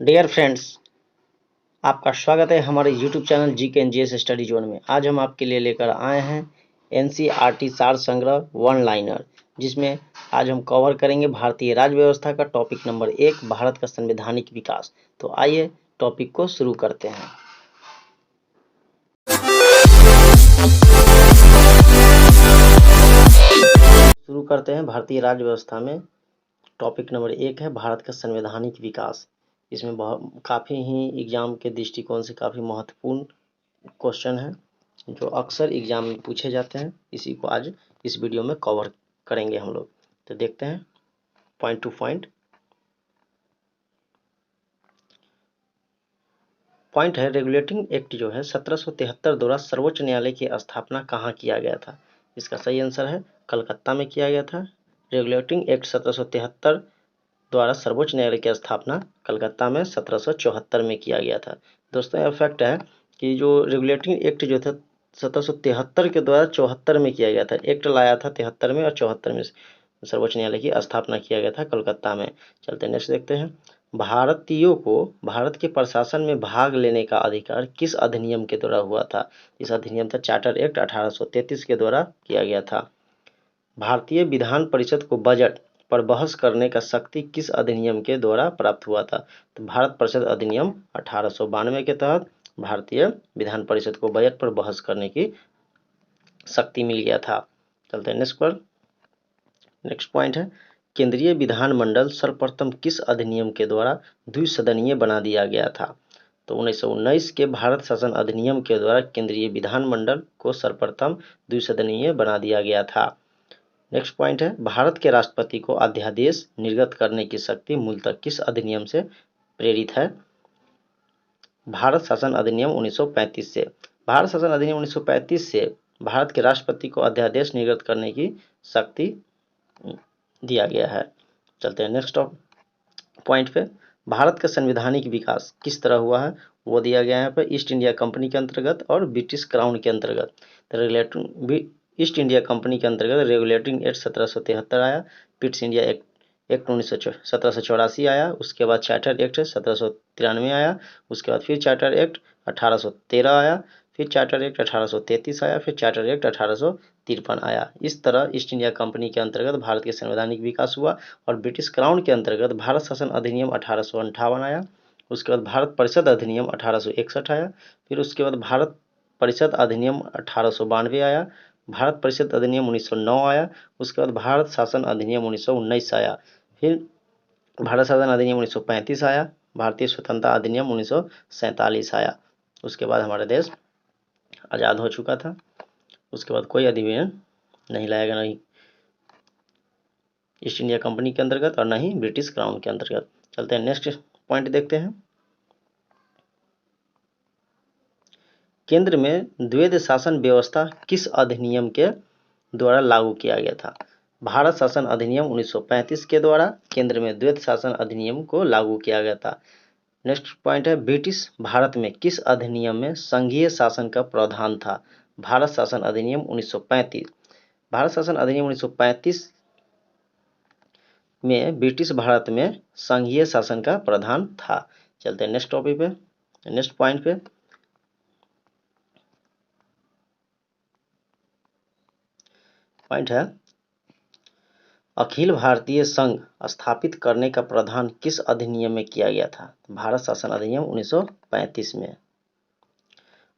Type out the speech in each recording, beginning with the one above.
Dear friends, आपका स्वागत है हमारे YouTube channel GK and GS study zone में। आज हम आपके लिए लेकर आए हैं एनसीईआरटी सार संग्रह वन लाइनर, जिसमें आज हम कवर करेंगे भारतीय राज्य व्यवस्था का टॉपिक नंबर 1, भारत का संवैधानिक विकास। तो आइए टॉपिक को शुरू करते हैं। शुरू करते हैं भारतीय राज्य व्यवस्था में। टॉपिक नंबर 1 है भारत का संवैधानिक विकास। इसमें काफ़ी ही एग्जाम के दृष्टिकोण से काफ़ी महत्वपूर्ण क्वेश्चन है, जो अक्सर एग्जाम में पूछे जाते हैं। इसी को आज इस वीडियो में कवर करेंगे हम लोग। तो देखते हैं पॉइंट टू पॉइंट। पॉइंट है, रेगुलेटिंग एक्ट जो है 1773 द्वारा सर्वोच्च न्यायालय की स्थापना कहाँ किया गया था? इसका सही आंसर है कलकत्ता में किया गया था। रेगुलेटिंग एक्ट 1773 द्वारा सर्वोच्च न्यायालय की स्थापना कलकत्ता में 1774 में किया गया था। दोस्तों, यह फैक्ट है कि जो रेगुलेटिंग एक्ट जो था 1773 के द्वारा 74 में किया गया था। एक्ट लाया था 73 में और 74 में सर्वोच्च न्यायालय की स्थापना किया गया था कलकत्ता में। चलते नेक्स्ट देखते हैं। भारतीयों को भारत के प्रशासन में भाग लेने का अधिकार किस अधिनियम के द्वारा हुआ था? इस अधिनियम था चार्टर एक्ट 1833 के द्वारा किया गया था। भारतीय विधान परिषद को बजट पर बहस करने का शक्ति किस अधिनियम के द्वारा प्राप्त हुआ था? तो भारत परिषद अधिनियम 1892 के तहत भारतीय विधान परिषद को बजट पर बहस करने की शक्ति मिल गया था। चलते हैं नेक्स्ट पर। नेक्स्ट पॉइंट है, केंद्रीय विधानमंडल सर्वप्रथम किस अधिनियम के द्वारा द्विसदनीय बना दिया गया था? तो 1919 के भारत शासन अधिनियम के द्वारा केंद्रीय विधानमंडल को सर्वप्रथम द्विसदनीय बना दिया गया था। नेक्स्ट पॉइंट है, भारत के राष्ट्रपति को अध्यादेश निर्गत करने की शक्ति मूलतः किस अधिनियम से प्रेरित है? भारत शासन अधिनियम 1935 से। भारत शासन अधिनियम 1935 से भारत के राष्ट्रपति को अध्यादेश निर्गत करने की शक्ति दिया गया है। चलते हैं नेक्स्ट पॉइंट पे। भारत का संवैधानिक विकास किस तरह हुआ है वो दिया गया है यहाँ पर। ईस्ट इंडिया कंपनी के अंतर्गत और ब्रिटिश क्राउन के अंतर्गत। रेगुलेटिंग ईस्ट इंडिया कंपनी के अंतर्गत रेगुलेटिंग एक्ट 1773 आया। ब्रिटिश इंडिया एक्ट 1784 आया। उसके बाद चार्टर एक्ट 1793 आया। उसके बाद फिर चार्टर एक्ट 1813 आया। फिर चार्टर एक्ट 1833 आया। फिर चार्टर एक्ट 1853 आया। इस तरह ईस्ट इंडिया कंपनी के अंतर्गत भारत के संवैधानिक विकास हुआ। और ब्रिटिश क्राउन के अंतर्गत भारत शासन अधिनियम 1858 आया। उसके बाद भारत परिषद अधिनियम 1861 आया। फिर उसके बाद भारत परिषद अधिनियम 1892 आया। भारत परिषद अधिनियम 1909 आया। उसके बाद भारत शासन अधिनियम 1919 आया। फिर भारत शासन अधिनियम 1935 आया। भारतीय स्वतंत्रता अधिनियम 1947 आया। उसके बाद हमारा देश आज़ाद हो चुका था। उसके बाद कोई अधिनियम नहीं लाया गया, नहीं ईस्ट इंडिया कंपनी के अंतर्गत और न ही ब्रिटिश क्राउन के अंतर्गत। चलते हैं नेक्स्ट पॉइंट देखते हैं। केंद्र में द्वैध शासन व्यवस्था किस अधिनियम के द्वारा लागू किया गया था? भारत शासन अधिनियम 1935 के द्वारा केंद्र में द्वैध शासन अधिनियम को लागू किया गया था। नेक्स्ट पॉइंट है, ब्रिटिश भारत में किस अधिनियम में संघीय शासन का प्रावधान था? भारत शासन अधिनियम 1935। भारत शासन अधिनियम 1935 में ब्रिटिश भारत में संघीय शासन का प्रावधान था। चलते हैं नेक्स्ट टॉपिक पे, नेक्स्ट पॉइंट पे। पॉइंट है, अखिल भारतीय संघ स्थापित करने का प्रावधान किस अधिनियम में किया गया था? भारत शासन अधिनियम 1935 में।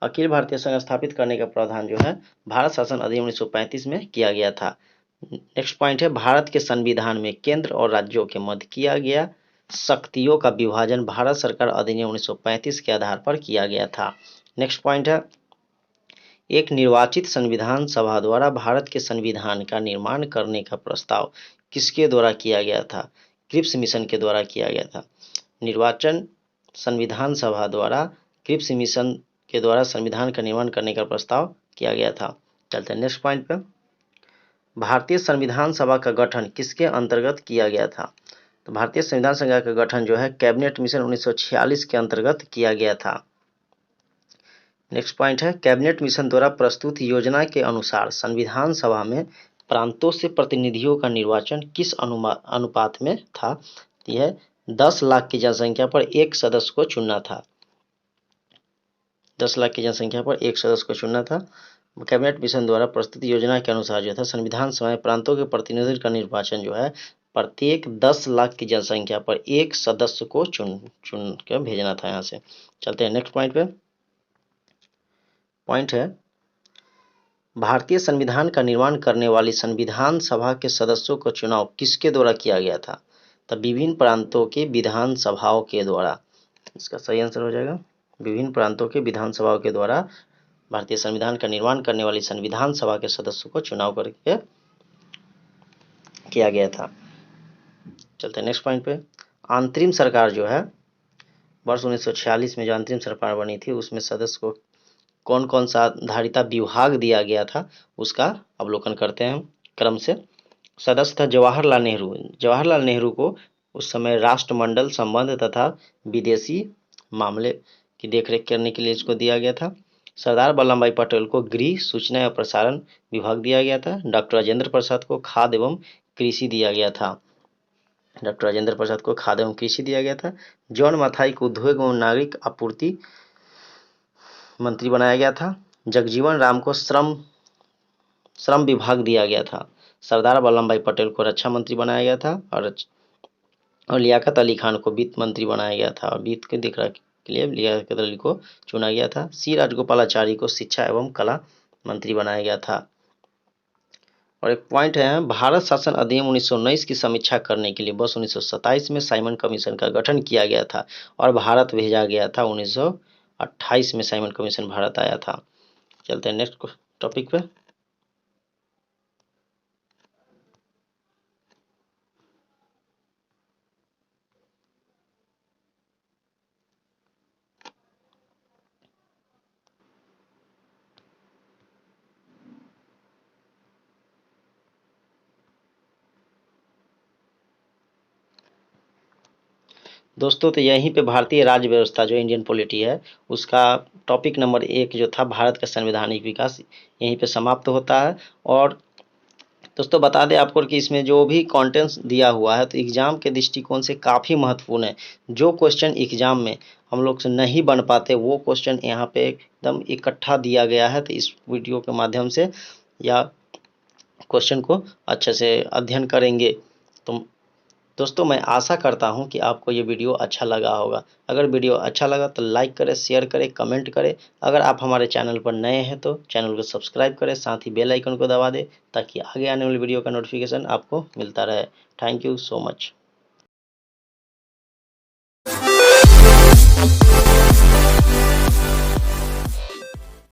अखिल भारतीय संघ स्थापित करने का प्रावधान जो है भारत शासन अधिनियम 1935 में किया गया था। नेक्स्ट पॉइंट है, भारत के संविधान में केंद्र और राज्यों के मध्य किया गया शक्तियों का विभाजन भारत सरकार अधिनियम 1935 के आधार पर किया गया था। नेक्स्ट पॉइंट है, एक निर्वाचित संविधान सभा द्वारा भारत के संविधान का निर्माण करने का प्रस्ताव किसके द्वारा किया गया था? क्रिप्स मिशन के द्वारा किया गया था। निर्वाचन संविधान सभा द्वारा क्रिप्स मिशन के द्वारा संविधान का निर्माण करने का प्रस्ताव किया गया था। चलते हैं नेक्स्ट पॉइंट पर। भारतीय संविधान सभा का गठन किसके अंतर्गत किया गया था? तो भारतीय संविधान सभा का गठन जो है कैबिनेट मिशन 1946 के अंतर्गत किया गया था। नेक्स्ट पॉइंट है, कैबिनेट मिशन द्वारा प्रस्तुत योजना के अनुसार संविधान सभा में प्रांतों से प्रतिनिधियों का निर्वाचन किस अनुपात में था? यह 10 लाख की जनसंख्या पर एक सदस्य को चुनना था। 10 लाख की जनसंख्या पर एक सदस्य को चुनना था। कैबिनेट मिशन द्वारा प्रस्तुत योजना के अनुसार जो था संविधान सभा में प्रांतों के प्रतिनिधित्व का निर्वाचन जो है प्रत्येक 10 लाख की जनसंख्या पर एक सदस्य को चुन कर भेजना था। यहाँ से चलते हैं नेक्स्ट पॉइंट पे। पॉइंट है भारतीय संविधान का निर्माण करने वाली संविधान सभा के सदस्यों का चुनाव किसके द्वारा किया गया था? तो विभिन्न प्रांतों के विधान सभाओं के द्वारा। इसका सही आंसर हो जाएगा विभिन्न प्रांतों के विधानसभाओं के द्वारा भारतीय संविधान का निर्माण करने वाली संविधान सभा के सदस्यों को चुनाव करके किया गया था। चलते हैं नेक्स्ट पॉइंट पे। अंतरिम सरकार जो है वर्ष 1946 में जो अंतरिम सरकार बनी थी उसमें सदस्य को कौन कौन सा धारिता विभाग दिया गया था उसका अवलोकन करते हैं क्रम से। सदस्य था जवाहरलाल नेहरू। जवाहरलाल नेहरू को उस समय राष्ट्रमंडल संबंध तथा विदेशी मामले की देखरेख करने के लिए इसको दिया गया था। सरदार वल्लभ भाई पटेल को गृह सूचना एवं प्रसारण विभाग दिया गया था। डॉक्टर राजेंद्र प्रसाद को खाद्य एवं कृषि दिया गया था। डॉक्टर राजेंद्र प्रसाद को खाद्य एवं कृषि दिया गया था। जॉन मथाई को उद्योग एवं नागरिक आपूर्ति मंत्री बनाया गया था। जगजीवन राम को श्रम विभाग दिया गया था। सरदार वल्लभ भाई पटेल को रक्षा मंत्री बनाया गया था और लियाकत अली खान को वित्त मंत्री बनाया गया था और वित्त के देखरेख के लिए लियाकत अली को चुना गया था। सी राजगोपालाचारी को शिक्षा एवं कला मंत्री बनाया गया था। और एक पॉइंट है भारत शासन अधिनियम 1919 की समीक्षा करने के लिए वर्ष 1927 में साइमन कमीशन का गठन किया गया था और भारत भेजा गया था। 1928 में साइमन कमीशन भारत आया था। चलते हैं नेक्स्ट टॉपिक पे। दोस्तों तो यहीं पे भारतीय राज्य व्यवस्था जो इंडियन पॉलिटी है उसका टॉपिक नंबर 1 जो था भारत का संवैधानिक विकास यहीं पे समाप्त होता है। और दोस्तों बता दें आपको कि इसमें जो भी कंटेंट्स दिया हुआ है तो एग्जाम के दृष्टिकोण से काफ़ी महत्वपूर्ण है। जो क्वेश्चन एग्जाम में हम लोग से नहीं बन पाते वो क्वेश्चन यहाँ पे एकदम इकट्ठा दिया गया है। तो इस वीडियो के माध्यम से या क्वेश्चन को अच्छे से अध्ययन करेंगे तो दोस्तों मैं आशा करता हूं कि आपको ये वीडियो अच्छा लगा होगा। अगर वीडियो अच्छा लगा तो लाइक करें, शेयर करें, कमेंट करें। अगर आप हमारे चैनल पर नए हैं तो चैनल को सब्सक्राइब करें, साथ ही बेल आइकन को दबा दें ताकि आगे आने वाली वीडियो का नोटिफिकेशन आपको मिलता रहे। Thank you so much.